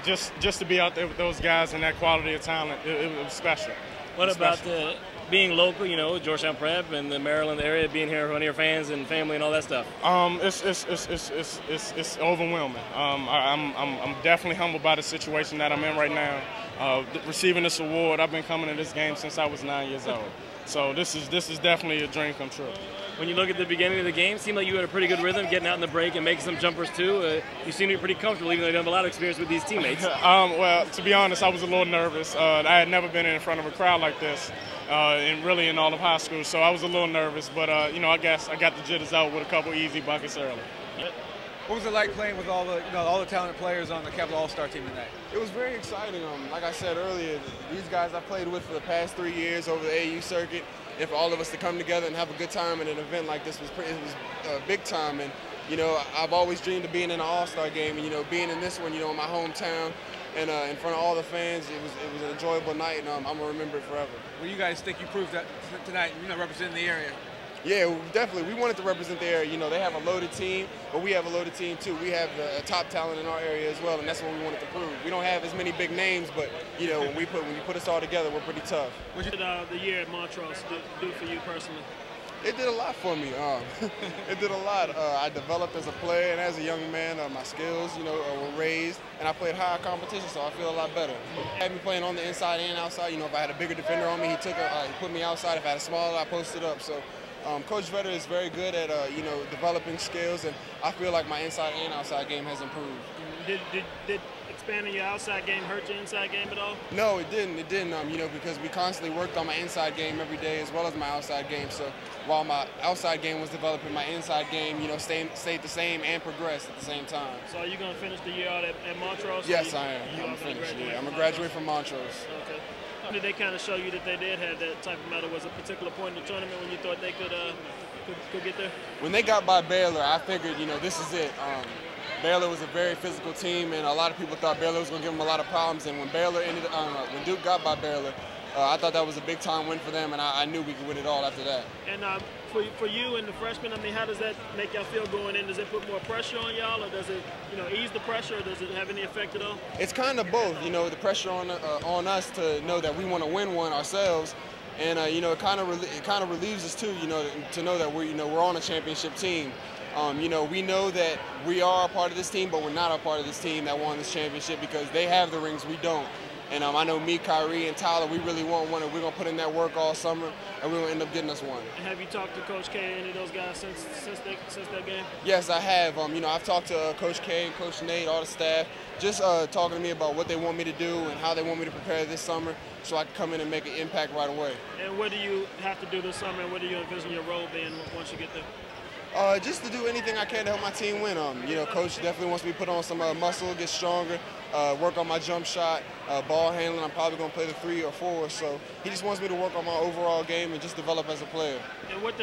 Just to be out there with those guys and that quality of talent, it was special. What about being local, you know, Georgetown Prep and the Maryland area, being here with one of your fans and family and all that stuff? It's overwhelming. I'm definitely humbled by the situation that I'm in right now. Receiving this award, I've been coming to this game since I was 9 years old. So this is definitely a dream come true. When you look at the beginning of the game, it seemed like you had a pretty good rhythm, getting out in the break and making some jumpers too. You seem to be pretty comfortable, even though you don't have a lot of experience with these teammates. Well, to be honest, I was a little nervous. I had never been in front of a crowd like this, and really in all of high school, so I was a little nervous. But you know, I guess I got the jitters out with a couple easy buckets early. What was it like playing with all the talented players on the Capital All-Star team tonight? It was very exciting. Like I said earlier, these guys I played with for the past 3 years over the AU circuit, and for all of us to come together and have a good time in an event like this was big time. And you know, I've always dreamed of being in an All-Star game, and you know, being in this one, you know, in my hometown and in front of all the fans, it was an enjoyable night, and I'm gonna remember it forever. Well, you guys think you proved that tonight, you know, representing the area? Yeah, definitely. We wanted to represent the area. You know, they have a loaded team, but we have a loaded team too. We have the top talent in our area as well, and that's what we wanted to prove. We don't have as many big names, but you know, when you put us all together, we're pretty tough. What did the year at Montrose do for you personally? It did a lot for me. It did a lot. I developed as a player and as a young man. My skills, you know, were raised, and I played higher competition, so I feel a lot better. Had me playing on the inside and outside. You know, if I had a bigger defender on me, he put me outside. If I had a smaller, I posted up. So. Coach Vetter is very good at you know, developing skills, and I feel like my inside and outside game has improved. Did expanding your outside game hurt your inside game at all? No, it didn't. It didn't. You know, because we constantly worked on my inside game every day as well as my outside game. So while my outside game was developing, my inside game, you know, stayed the same and progressed at the same time. So are you going to finish the year out at Montrose? Yes, I am. I'm finished. Yeah, I'm gonna graduate from Montrose. Okay. Did they kind of show you that they did have that type of medal? Was a particular point in the tournament when you thought they could get there? When they got by Baylor, I figured, you know, this is it. Baylor was a very physical team, and a lot of people thought Baylor was going to give them a lot of problems. And when when Duke got by Baylor, I thought that was a big time win for them, and I knew we could win it all after that. And for you and the freshmen, I mean, how does that make y'all feel going in? Does it put more pressure on y'all, or does it, you know, ease the pressure, or does it have any effect at all? It's kind of both. You know, the pressure on us to know that we want to win one ourselves, and you know, it kind of relieves us too. You know, to know that we're on a championship team. You know, we know that we are a part of this team, but we're not a part of this team that won this championship because they have the rings, we don't. And I know me, Kyrie, and Tyler, we really want one, and we're going to put in that work all summer, and we're going to end up getting us one. And have you talked to Coach K and any of those guys since that game? Yes, I have. You know, I've talked to Coach K and Coach Nate, all the staff, just talking to me about what they want me to do and how they want me to prepare this summer so I can come in and make an impact right away. And what do you have to do this summer, and what do you envision your role being once you get there? Just to do anything I can to help my team win. You know, Coach definitely wants me to put on some muscle, get stronger, work on my jump shot, ball handling. I'm probably going to play the 3 or 4. So he just wants me to work on my overall game and just develop as a player. And what